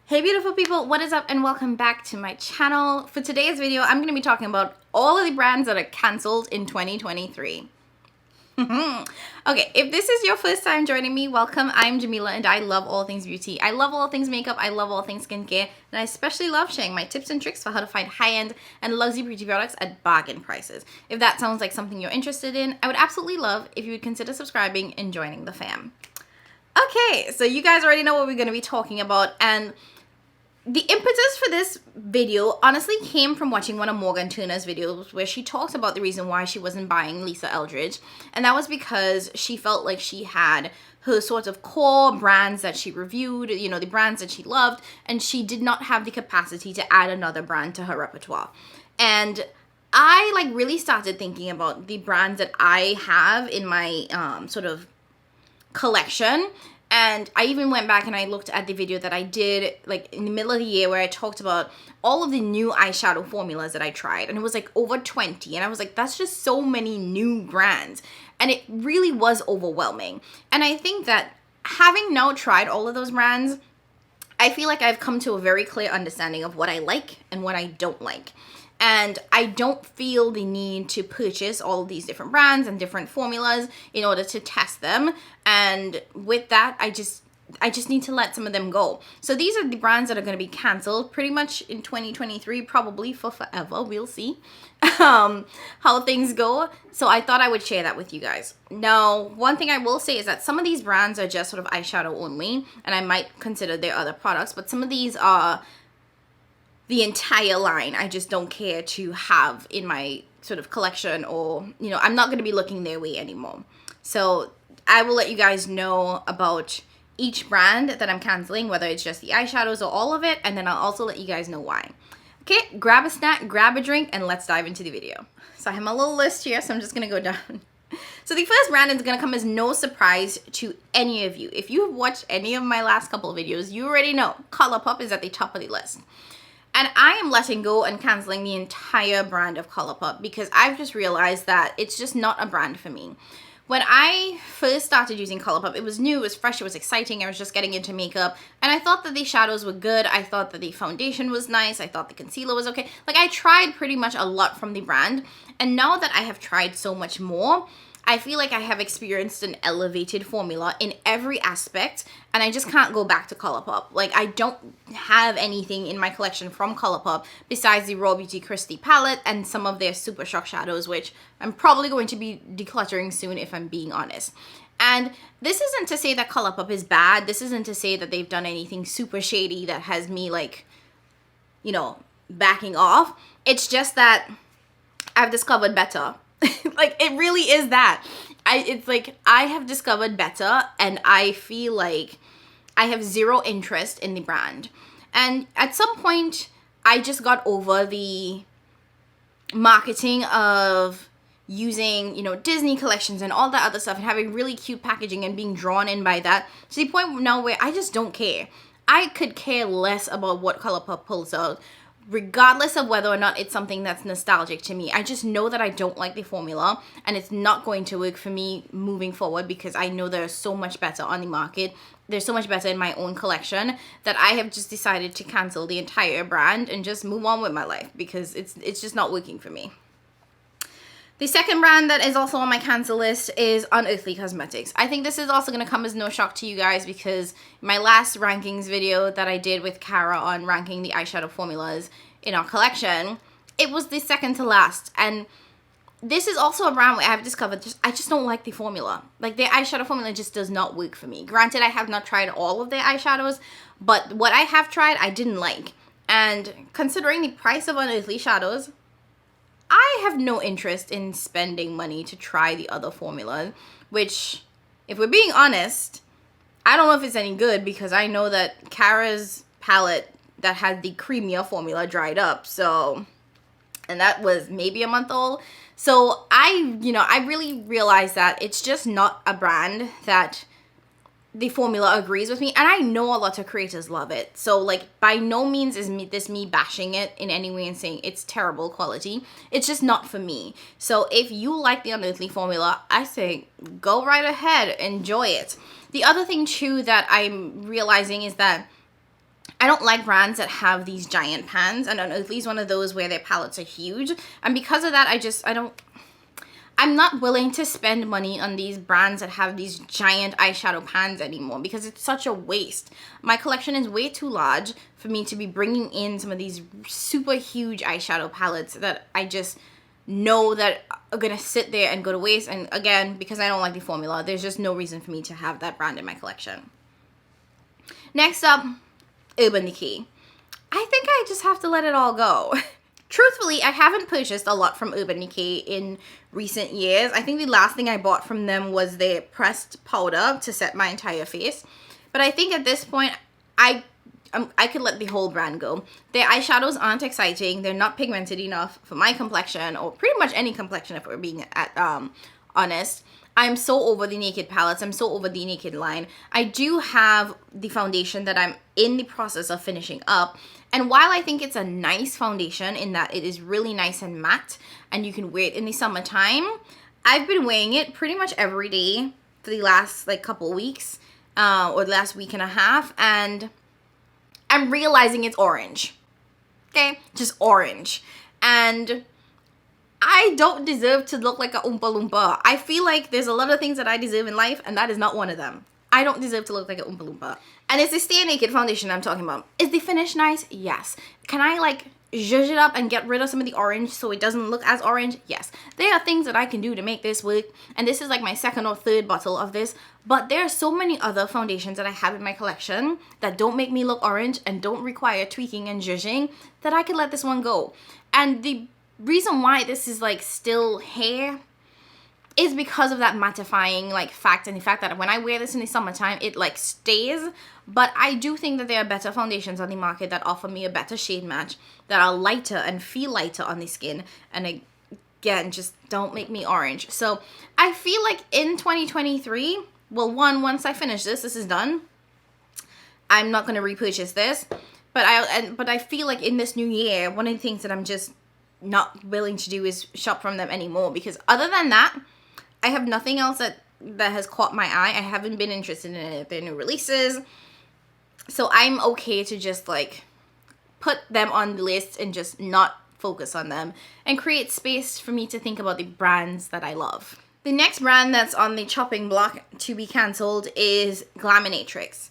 Hey beautiful people, what is up and welcome back to my channel. For today's video, I'm going to be talking about all of the brands that are cancelled in 2023. Okay, if this is your first time joining me, welcome. I'm Jamila and I love all things beauty. I love all things makeup, I love all things skincare, and I especially love sharing my tips and tricks for how to find high-end and luxury beauty products at bargain prices. If that sounds like something you're interested in, I would absolutely love if you would consider subscribing and joining the fam. Okay, so you guys already know what we're going to be talking about, and the impetus for this video honestly came from watching one of Morgan Turner's videos where she talks about the reason why she wasn't buying Lisa Eldridge, and that was because she felt like she had her sort of core brands that she reviewed, you know, the brands that she loved, and she did not have the capacity to add another brand to her repertoire. And I really started thinking about the brands that I have in my sort of collection. And I even went back and I looked at the video that I did in the middle of the year where I talked about all of the new eyeshadow formulas that I tried. And it was over 20. And I was like, that's just so many new brands. And it really was overwhelming. And I think that having now tried all of those brands, I feel like I've come to a very clear understanding of what I like and what I don't like. And I don't feel the need to purchase all of these different brands and different formulas in order to test them. And with that, I just need to let some of them go. So these are the brands that are going to be canceled pretty much in 2023, probably for forever. We'll see how things go. So I thought I would share that with you guys. Now, one thing I will say is that some of these brands are just sort of eyeshadow only, and I might consider their other products, but some of these are the entire line I just don't care to have in my sort of collection, or, you know, I'm not going to be looking their way anymore. So I will let you guys know about each brand that I'm canceling, whether it's just the eyeshadows or all of it, and then I'll also let you guys know why. Okay, grab a snack, grab a drink, and let's dive into the video. So I have my little list here, so I'm just going to go down. So the first brand is going to come as no surprise to any of you. If you have watched any of my last couple of videos, you already know Colourpop is at the top of the list. And I am letting go and canceling the entire brand of Colourpop because I've just realized that it's just not a brand for me. When I first started using Colourpop, it was new, it was fresh, it was exciting, I was just getting into makeup, and I thought that the shadows were good, I thought that the foundation was nice, I thought the concealer was okay. I tried pretty much a lot from the brand, and now that I have tried so much more, I feel like I have experienced an elevated formula in every aspect, and I just can't go back to Colourpop. I don't have anything in my collection from Colourpop besides the Raw Beauty Christie palette and some of their Super Shock shadows, which I'm probably going to be decluttering soon if I'm being honest. And this isn't to say that Colourpop is bad. This isn't to say that they've done anything super shady that has me, backing off. It's just that I've discovered better. It really is that. I have discovered better, and I feel like I have zero interest in the brand. And at some point, I just got over the marketing of using, Disney collections and all that other stuff and having really cute packaging and being drawn in by that to the point now where I just don't care. I could care less about what Colourpop pulls out, regardless of whether or not it's something that's nostalgic to me. I just know that I don't like the formula, and it's not going to work for me moving forward because I know there's so much better on the market. There's so much better in my own collection that I have just decided to cancel the entire brand and just move on with my life because it's just not working for me. The second brand that is also on my cancel list is Unearthly Cosmetics. I think this is also going to come as no shock to you guys because my last rankings video that I did with Cara on ranking the eyeshadow formulas in our collection, it was the second to last. And this is also a brand where I've discovered I just don't like the formula. Their eyeshadow formula just does not work for me. Granted, I have not tried all of their eyeshadows, but what I have tried, I didn't like. And considering the price of Unearthly shadows, I have no interest in spending money to try the other formulas, which, if we're being honest, I don't know if it's any good because I know that Cara's palette that had the creamier formula dried up, and that was maybe a month old. So I really realized that it's just not a brand that the formula agrees with me, and I know a lot of creators love it. So by no means is me bashing it in any way and saying it's terrible quality. It's just not for me. So if you like the Unearthly formula, I say go right ahead, enjoy it. The other thing too that I'm realizing is that I don't like brands that have these giant pans. I don't know, at least one of those where their palettes are huge. And because of that, I'm not willing to spend money on these brands that have these giant eyeshadow pans anymore because it's such a waste. My collection is way too large for me to be bringing in some of these super huge eyeshadow palettes that I just know that are gonna sit there and go to waste. And again, because I don't like the formula, there's just no reason for me to have that brand in my collection. Next up, Ubaniki. I think I just have to let it all go. Truthfully, I haven't purchased a lot from Ubaniki in recent years. I think the last thing I bought from them was their pressed powder to set my entire face. But I think at this point, I could let the whole brand go. Their eyeshadows aren't exciting. They're not pigmented enough for my complexion, or pretty much any complexion if we're being honest. I'm so over the Naked palettes. I'm so over the Naked line. I do have the foundation that I'm in the process of finishing up. And while I think it's a nice foundation in that it is really nice and matte and you can wear it in the summertime, I've been wearing it pretty much every day for the last like couple weeks or the last week and a half, and I'm realizing it's orange. Okay? Just orange. And I don't deserve to look like a Oompa Loompa. I feel like there's a lot of things that I deserve in life, and that is not one of them. I don't deserve to look like a Oompa Loompa. And it's the Stay Naked foundation I'm talking about. Is the finish nice? Yes. Can I like zhuzh it up and get rid of some of the orange so it doesn't look as orange? Yes. There are things that I can do to make this work. And this is like my second or third bottle of this. But there are so many other foundations that I have in my collection that don't make me look orange and don't require tweaking and zhuzhing that I could let this one go. And the reason why this is like still here is because of that mattifying like fact, and the fact that when I wear this in the summertime it like stays. But I do think that there are better foundations on the market that offer me a better shade match, that are lighter and feel lighter on the skin, and again just don't make me orange. So I feel like in 2023, well, once I finish this is done, I'm not going to repurchase this. But I feel like in this new year, one of the things that I'm just not willing to do is shop from them anymore, because other than that, I have nothing else that has caught my eye. I haven't been interested in any of their new releases. So I'm okay to just like put them on the list and just not focus on them and create space for me to think about the brands that I love. The next brand that's on the chopping block to be cancelled is Glaminatrix.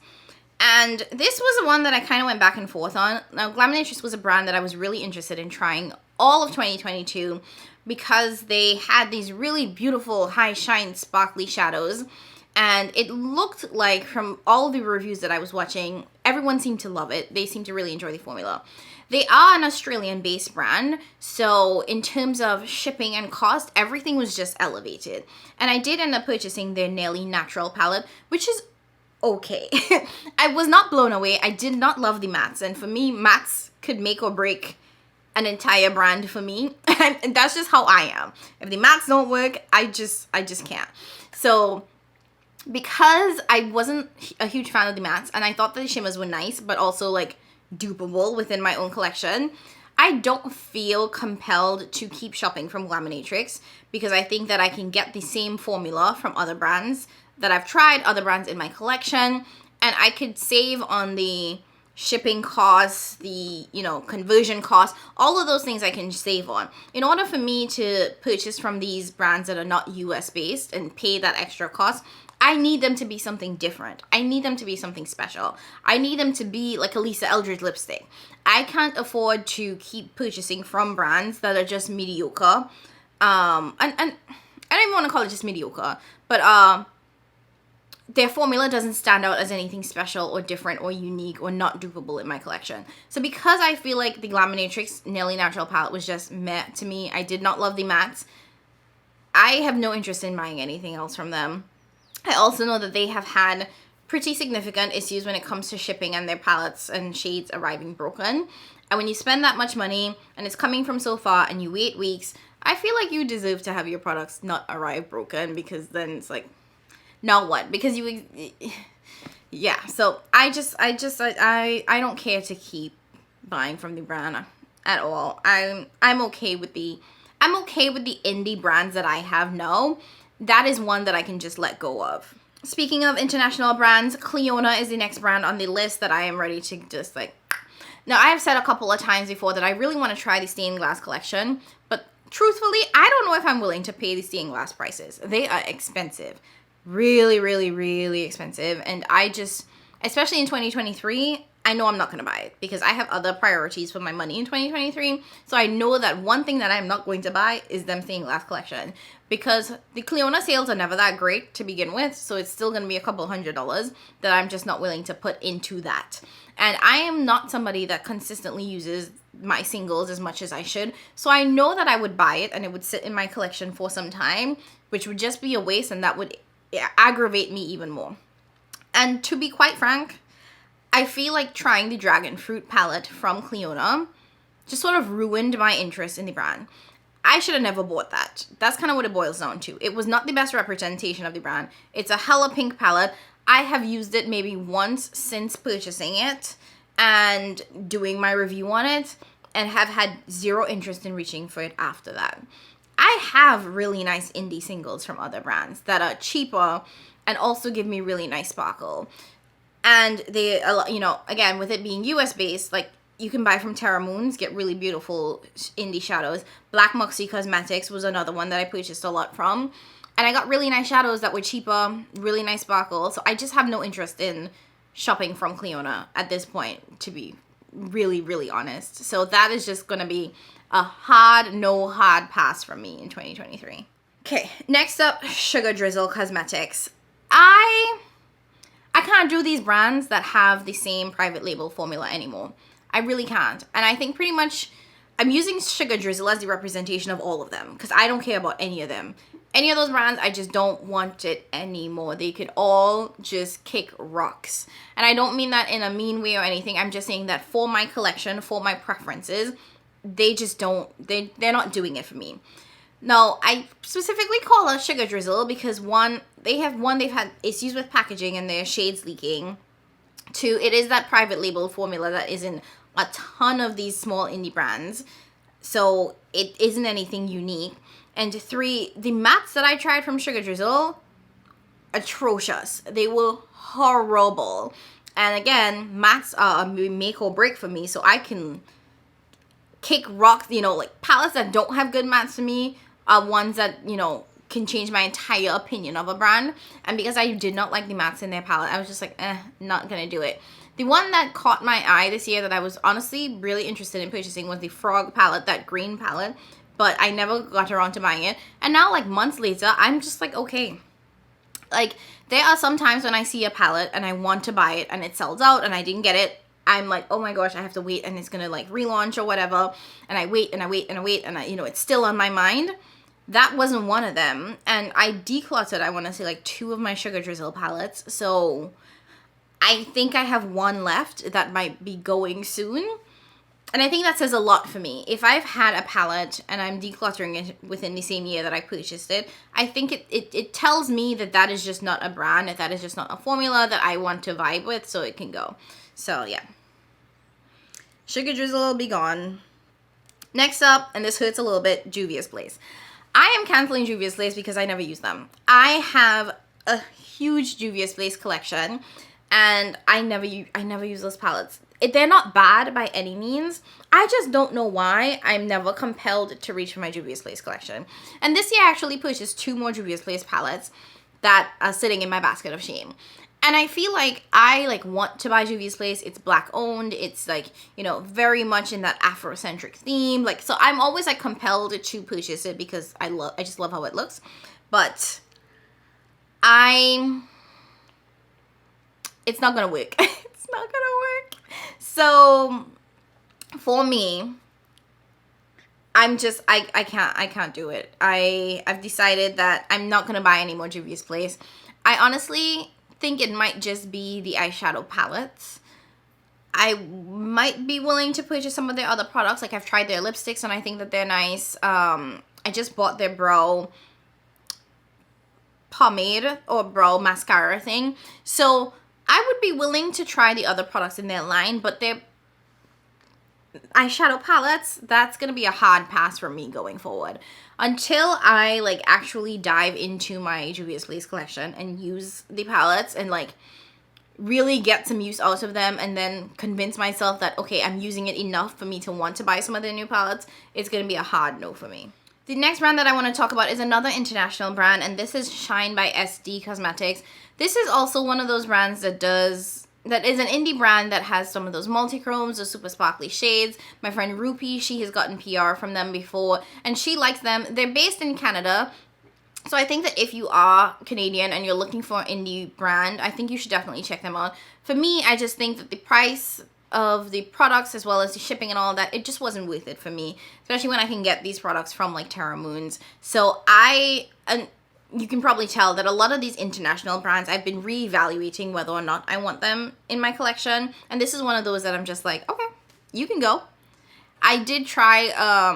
And this was the one that I kind of went back and forth on. Now, Glaminatrix was a brand that I was really interested in trying all of 2022 because they had these really beautiful high shine sparkly shadows, and it looked like from all the reviews that I was watching, everyone seemed to love it. They seemed to really enjoy the formula. They are an Australian based brand, so in terms of shipping and cost, everything was just elevated. And I did end up purchasing their Nearly Natural palette, which is okay. I was not blown away. I did not love the mattes, and for me, mattes could make or break an entire brand for me. And that's just how I am. If the mattes don't work, I just can't. So because I wasn't a huge fan of the mattes, and I thought that the shimmers were nice but also like dupeable within my own collection, I don't feel compelled to keep shopping from Glaminatrix, because I think that I can get the same formula from other brands that I've tried, other brands in my collection, and I could save on the shipping costs, the, conversion costs, all of those things I can save on. In order for me to purchase from these brands that are not US based and pay that extra cost, I need them to be something different. I need them to be something special. I need them to be like a Lisa Eldridge lipstick. I can't afford to keep purchasing from brands that are just mediocre. And I don't even want to call it just mediocre, but their formula doesn't stand out as anything special or different or unique or not dupable in my collection. So because I feel like the Glaminatrix Nearly Natural palette was just meh to me, I did not love the mattes, I have no interest in buying anything else from them. I also know that they have had pretty significant issues when it comes to shipping and their palettes and shades arriving broken. And when you spend that much money and it's coming from so far and you wait weeks, I feel like you deserve to have your products not arrive broken, because then it's like, now what? Because yeah. So I don't care to keep buying from the brand at all. I'm okay with the indie brands that I have now. That is one that I can just let go of. Speaking of international brands, Cleona is the next brand on the list that I am ready to just like... Now, I have said a couple of times before that I really want to try the stained glass collection, but truthfully, I don't know if I'm willing to pay the stained glass prices. They are expensive. Really, really, really expensive. And I just, especially in 2023, I know I'm not going to buy it because I have other priorities for my money in 2023. So I know that one thing that I'm not going to buy is them stained glass collection, because the Cleona sales are never that great to begin with. So it's still going to be a couple $100 that I'm just not willing to put into that. And I am not somebody that consistently uses my singles as much as I should. So I know that I would buy it and it would sit in my collection for some time, which would just be a waste, and that would aggravate me even more. And to be quite frank, I feel like trying the Dragon Fruit palette from Cleona just sort of ruined my interest in the brand. I should have never bought that. That's kind of what it boils down to. It was not the best representation of the brand. It's a hella pink palette. I have used it maybe once since purchasing it and doing my review on it, and have had zero interest in reaching for it after that. I have really nice indie singles from other brands that are cheaper and also give me really nice sparkle. And they, you know, again, with it being US based, like you can buy from Terra Moons, get really beautiful indie shadows. Black Moxie Cosmetics was another one that I purchased a lot from. And I got really nice shadows that were cheaper, really nice sparkle. So I just have no interest in shopping from Cleona at this point, to be really, really honest. So that is just going to be a hard pass from me in 2023. Okay, next up, Sugar Drizzle Cosmetics. I can't do these brands that have the same private label formula anymore. I really can't. And I think pretty much I'm using Sugar Drizzle as the representation of all of them, because I don't care about any of them. Any of those brands, I just don't want it anymore. They could all just kick rocks. And I don't mean that in a mean way or anything. I'm just saying that for my collection, for my preferences, they just don't, they're not doing it for me. Now, I specifically call out Sugar Drizzle because they've had issues with packaging and their shades leaking. Two, it is that private label formula that is in a ton of these small indie brands. So it isn't anything unique. And three, the mattes that I tried from Sugar Drizzle, atrocious. They were horrible. And again, mattes are a make or break for me, so I can kick rocks. You know, like palettes that don't have good mattes for me are ones that, you know, can change my entire opinion of a brand. And because I did not like the mattes in their palette, I was just like, not gonna do it. The one that caught my eye this year that I was honestly really interested in purchasing was the Frog palette, that green palette. But I never got around to buying it. And now, like, months later, I'm just like, okay. Like, there are some times when I see a palette and I want to buy it and it sells out and I didn't get it. I'm like, oh my gosh, I have to wait and it's going to, like, relaunch or whatever. And I wait and I wait and I wait and, you know, it's still on my mind. That wasn't one of them. And I decluttered, I want to say, like, 2 of my Sugar Drizzle palettes. So I think I have one left that might be going soon. And I think that says a lot for me. If I've had a palette and I'm decluttering it within the same year that I purchased it, I think it tells me that that is just not a brand, that is just not a formula that I want to vibe with, so it can go. So, yeah. Sugar Drizzle will be gone. Next up, and this hurts a little bit, Juvias Place. I am canceling Juvias Place because I never use them. I have a huge Juvias Place collection, and I never use those palettes. They're not bad by any means. I just don't know why I'm never compelled to reach for my Juvias Place collection. And this year I actually purchased 2 more Juvias Place palettes that are sitting in my basket of shame. And I feel like I want to buy Juvias Place. It's black owned. It's like, you know, very much in that Afrocentric theme. Like, so I'm always like compelled to purchase it because I just love how it looks. But it's not gonna work. It's not gonna work. So for me, I can't do it. I've decided that I'm not gonna buy any more Juvias Place. I honestly think it might just be the eyeshadow palettes. I might be willing to purchase some of their other products. Like, I've tried their lipsticks and I think that they're nice. I just bought their brow pomade or brow mascara thing. So I would be willing to try the other products in their line, but eyeshadow palettes, that's gonna be a hard pass for me going forward. Until I like actually dive into my Juvias Place collection and use the palettes and like really get some use out of them, and then convince myself that, okay, I'm using it enough for me to want to buy some of their new palettes, it's going to be a hard no for me. The next brand that I want to talk about is another international brand, and this is Shine by SD Cosmetics. This is also one of those brands that is an indie brand that has some of those multi-chromes, those super sparkly shades. My friend Rupi, she has gotten PR from them before, and she likes them. They're based in Canada. So I think that if you are Canadian and you're looking for an indie brand, I think you should definitely check them out. For me, I just think that the price of the products as well as the shipping and all that, it just wasn't worth it for me, especially when I can get these products from like Terra Moons. So you can probably tell that a lot of these international brands, I've been reevaluating whether or not I want them in my collection. And this is one of those that I'm just like, okay, you can go. I did try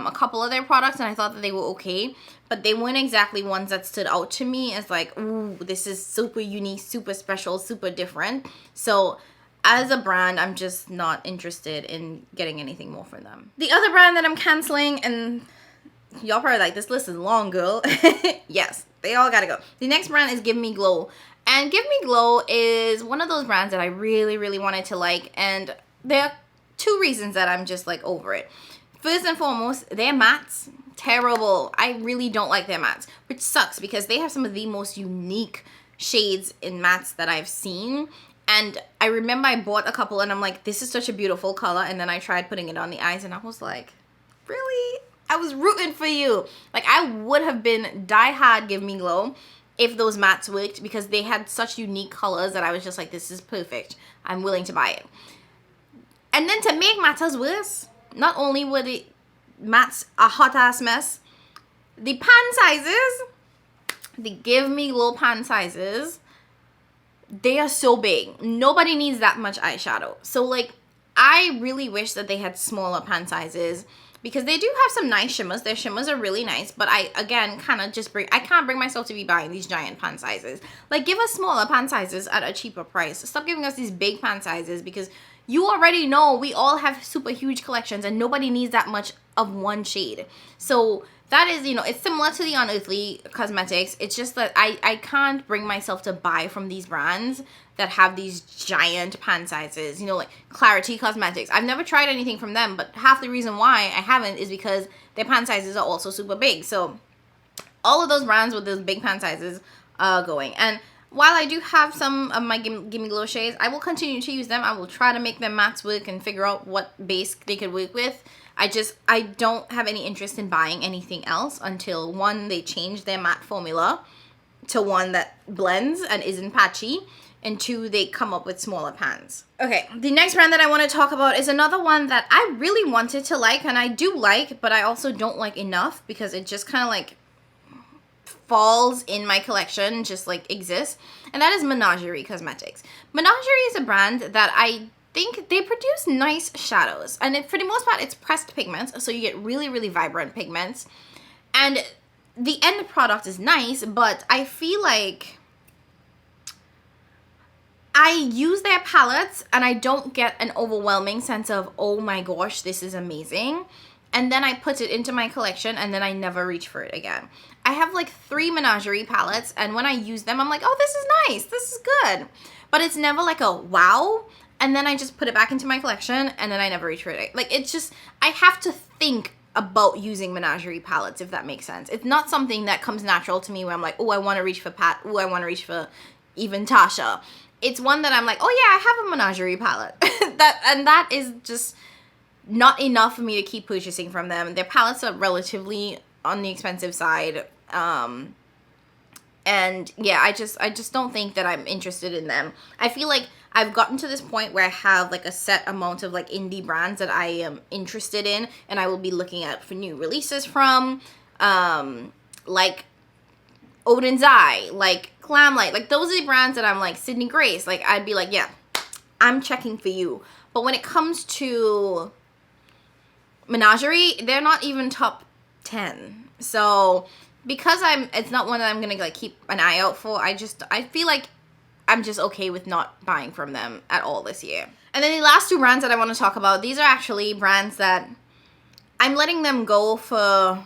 a couple of their products and I thought that they were okay, but they weren't exactly ones that stood out to me as like, ooh, this is super unique, super special, super different. So as a brand, I'm just not interested in getting anything more from them. The other brand that I'm canceling, and y'all probably like, this list is long, girl. Yes, they all gotta go. The next brand is Give Me Glow. And Give Me Glow is one of those brands that I really, really wanted to like, and there are two reasons that I'm just like over it. First and foremost, their mattes, terrible. I really don't like their mattes, which sucks because they have some of the most unique shades in mattes that I've seen. And I remember I bought a couple and I'm like, this is such a beautiful color. And then I tried putting it on the eyes and I was like, really? I was rooting for you. Like, I would have been die hard Give Me Glow if those mattes worked, because they had such unique colors that I was just like, this is perfect. I'm willing to buy it. And then to make matters worse, not only were the mattes a hot ass mess, the pan sizes, the Give Me Glow pan sizes, they are so big. Nobody needs that much eyeshadow. So like, I really wish that they had smaller pan sizes, because they do have some nice shimmers. Their shimmers are really nice, but I, again, I can't bring myself to be buying these giant pan sizes. Like, give us smaller pan sizes at a cheaper price. Stop giving us these big pan sizes, because you already know we all have super huge collections and nobody needs that much of one shade. So that is, you know, it's similar to the Unearthly Cosmetics. It's just that I can't bring myself to buy from these brands that have these giant pan sizes. You know, like Clarity Cosmetics. I've never tried anything from them, but half the reason why I haven't is because their pan sizes are also super big. So all of those brands with those big pan sizes are going. And while I do have some of my Give Me Glow shades, I will continue to use them. I will try to make them mattes work and figure out what base they could work with. I don't have any interest in buying anything else until, one, they change their matte formula to one that blends and isn't patchy, and two, they come up with smaller pans. Okay, the next brand that I want to talk about is another one that I really wanted to like, and I do like, but I also don't like enough because it just kind of like falls in my collection, just like exists, and that is Menagerie Cosmetics. Menagerie is a brand that I think they produce nice shadows, and for the most part it's pressed pigments, so you get really, really vibrant pigments, and the end product is nice, but I feel like I use their palettes and I don't get an overwhelming sense of, oh my gosh, this is amazing. And then I put it into my collection and then I never reach for it again. I have like 3 Menagerie palettes, and when I use them, I'm like, oh, this is nice, this is good. But it's never like a wow. And then I just put it back into my collection and then I never reach for it. Like, it's just, I have to think about using Menagerie palettes, if that makes sense. It's not something that comes natural to me where I'm like, oh, I want to reach for Pat. Oh, I want to reach for even Tasha. It's one that I'm like, oh yeah, I have a Menagerie palette. that is just not enough for me to keep purchasing from them. Their palettes are relatively on the expensive side. And yeah, I just don't think that I'm interested in them. I feel like I've gotten to this point where I have like a set amount of like indie brands that I am interested in, and I will be looking out for new releases from, like Odin's Eye, like Glamlight, like those are the brands that I'm like, Sydney Grace, like I'd be like, yeah, I'm checking for you. But when it comes to Menagerie, they're not even top 10. So because it's not one that I'm gonna like keep an eye out for, I feel like I'm just okay with not buying from them at all this year. And then the last two brands that I want to talk about, these are actually brands that I'm letting them go for,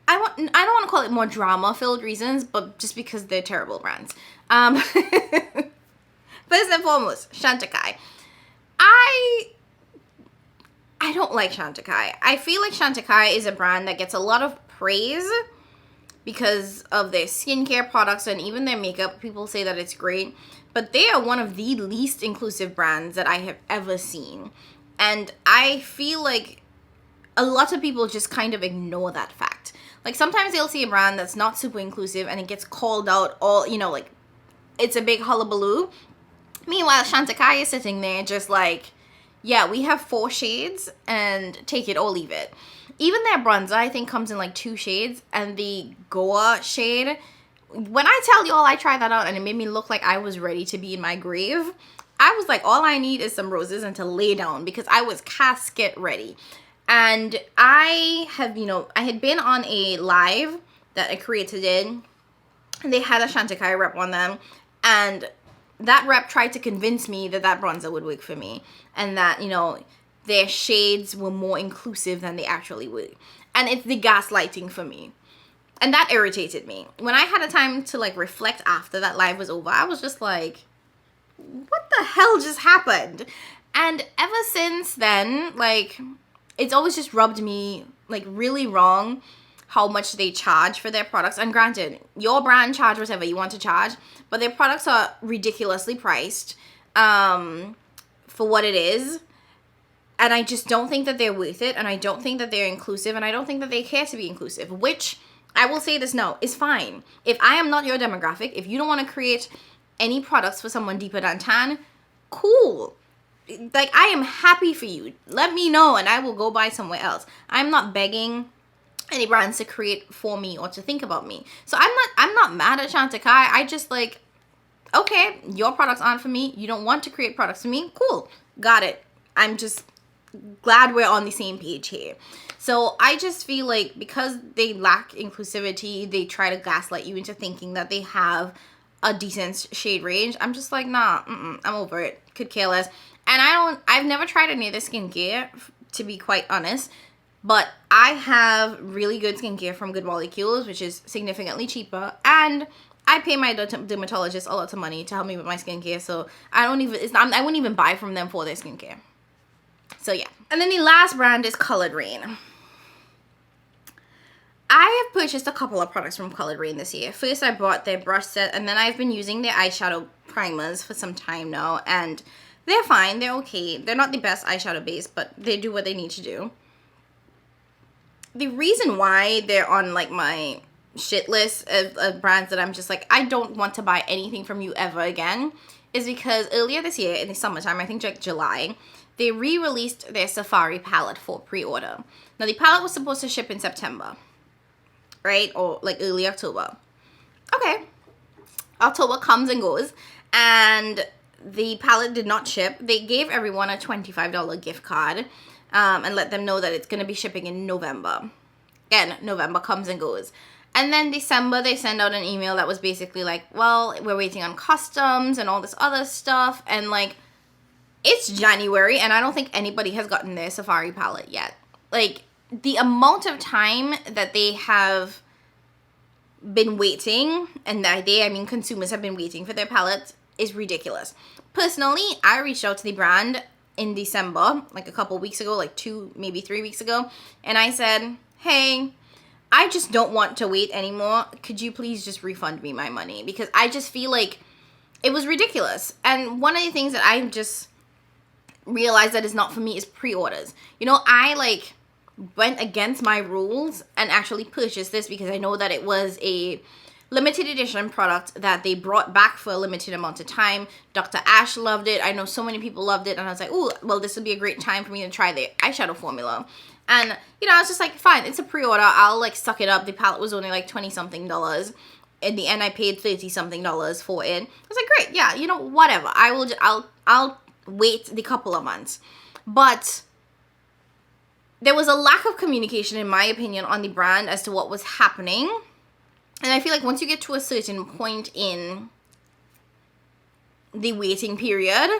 I don't want to call it more drama-filled reasons, but just because they're terrible brands. First and foremost, Shanta Kai. I don't like Shanta Kai. I feel like Shanta Kai is a brand that gets a lot of praise because of their skincare products and even their makeup. People say that it's great, but they are one of the least inclusive brands that I have ever seen. And I feel like a lot of people just kind of ignore that fact. Like sometimes they'll see a brand that's not super inclusive and it gets called out all, you know, like it's a big hullabaloo. Meanwhile, Shanta Kai is sitting there just like, yeah, we have 4 shades and take it or leave it. Even their bronzer, I think, comes in like 2 shades. And the Goa shade, when I tell y'all I tried that out and it made me look like I was ready to be in my grave, I was like, all I need is some roses and to lay down because I was casket ready. And I have, you know, I had been on a live that a creator did. And they had a Shanta Kai rep on them. And that rep tried to convince me that that bronzer would work for me. And that, you know, their shades were more inclusive than they actually would. And it's the gaslighting for me. And that irritated me. When I had a time to like reflect after that live was over, I was just like, what the hell just happened? And ever since then, like, it's always just rubbed me like really wrong how much they charge for their products. And granted, your brand charge whatever you want to charge, but their products are ridiculously priced for what it is. And I just don't think that they're worth it. And I don't think that they're inclusive. And I don't think that they care to be inclusive, which I will say this now is fine. If I am not your demographic, if you don't want to create any products for someone deeper than tan, cool. Like, I am happy for you. Let me know and I will go buy somewhere else. I'm not begging any brands to create for me or to think about me. So I'm not mad at Shanta Kai. I just like, okay, your products aren't for me. You don't want to create products for me. Cool. Got it. I'm just glad we're on the same page here. So I just feel like because they lack inclusivity, they try to gaslight you into thinking that they have a decent shade range. I'm just like, nah, I'm over it. Could care less. And I've never tried any of the skincare, to be quite honest. But I have really good skincare from Good Molecules, which is significantly cheaper. And I pay my dermatologist a lot of money to help me with my skincare. So I wouldn't even buy from them for their skincare. So yeah. And then the last brand is Colored Rain. I have purchased a couple of products from Colored Rain this year. First, I bought their brush set, and then I've been using their eyeshadow primers for some time now. And they're fine. They're okay. They're not the best eyeshadow base, but they do what they need to do. The reason why they're on like my shit list of brands that I'm just like, I don't want to buy anything from you ever again, is because earlier this year in the summertime, I think like July, they re-released their Safari palette for pre-order. Now the palette was supposed to ship in September, right? Or like early October. Okay. October comes and goes and the palette did not ship. They gave everyone a $25 gift card. And let them know that it's going to be shipping in November. Again, November comes and goes. And then December, they send out an email that was basically like, well, we're waiting on customs and all this other stuff. And like, it's January and I don't think anybody has gotten their Safari palette yet. Like, the amount of time that they have been waiting, and by they, I mean consumers have been waiting for their palettes, is ridiculous. Personally, I reached out to the brand in December, like a couple weeks ago, like 2, maybe 3 weeks ago. And I said, hey, I just don't want to wait anymore. Could you please just refund me my money? Because I just feel like it was ridiculous. And one of the things that I just realized that is not for me is pre-orders. You know, I like went against my rules and actually purchased this because I know that it was a limited edition product that they brought back for a limited amount of time. Dr. Ash loved it. I know so many people loved it. And I was like, oh, well, this would be a great time for me to try the eyeshadow formula. And, you know, I was just like, fine, it's a pre-order. I'll, like, suck it up. The palette was only, like, $20-something. In the end, I paid $30-something for it. I was like, great, yeah, you know, whatever. I'll wait the couple of months. But there was a lack of communication, in my opinion, on the brand as to what was happening. And I feel like once you get to a certain point in the waiting period,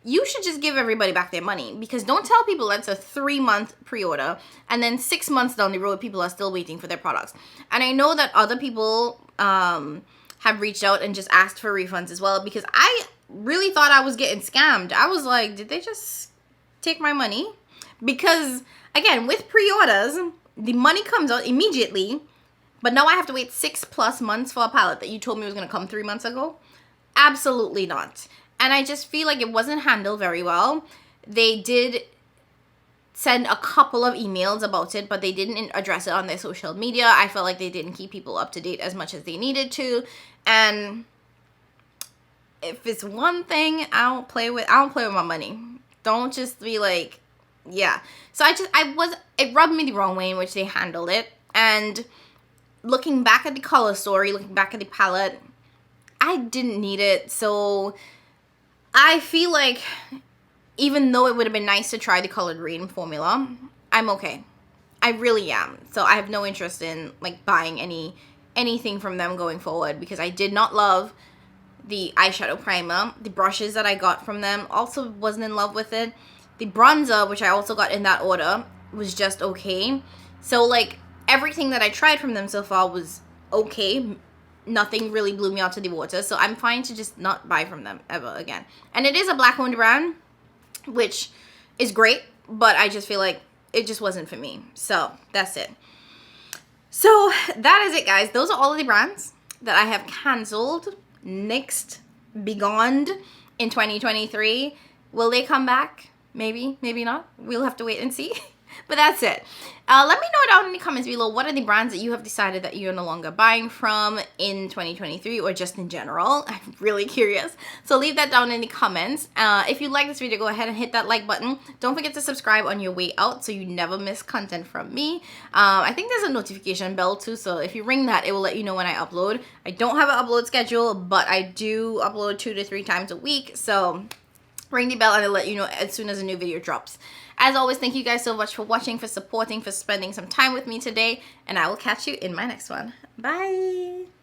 you should just give everybody back their money, because don't tell people that's a 3-month pre-order and then 6 months down the road people are still waiting for their products. And I know that other people have reached out and just asked for refunds as well, because I really thought I was getting scammed. I was like, did they just take my money? Because again, with pre-orders, the money comes out immediately, but now I have to wait 6+ months for a palette that you told me was going to come 3 months ago. Absolutely not. And I just feel like it wasn't handled very well. They did send a couple of emails about it, but they didn't address it on their social media. I felt like they didn't keep people up to date as much as they needed to. And if it's one thing I don't play with my money. Don't just be like, yeah. So it rubbed me the wrong way in which they handled it. And looking back at the color story, looking back at the palette, I didn't need it. So I feel like even though it would have been nice to try the colored rain formula, I'm okay. I really am. So I have no interest in like buying anything from them going forward, because I did not love the eyeshadow primer. The brushes that I got from them, also wasn't in love with it. The bronzer, which I also got in that order, was just okay. So like everything that I tried from them so far was okay. Nothing really blew me out of the water. So I'm fine to just not buy from them ever again. And it is a black owned brand, which is great, but I just feel like it just wasn't for me. So that's it. So that is it, guys. Those are all of the brands that I have canceled, nixed, begonned in 2023. Will they come back? Maybe, maybe not. We'll have to wait and see. But that's it. Let me know down in the comments below, what are the brands that you have decided that you're no longer buying from in 2023, or just in general. I'm really curious. So leave that down in the comments. If you like this video, go ahead and hit that like button. Don't forget to subscribe on your way out so you never miss content from me. I think there's a notification bell too, so if you ring that, it will let you know when I upload. I don't have an upload schedule, but I do upload 2 to 3 times a week. So ring the bell and it'll let you know as soon as a new video drops. As always, thank you guys so much for watching, for supporting, for spending some time with me today, and I will catch you in my next one. Bye!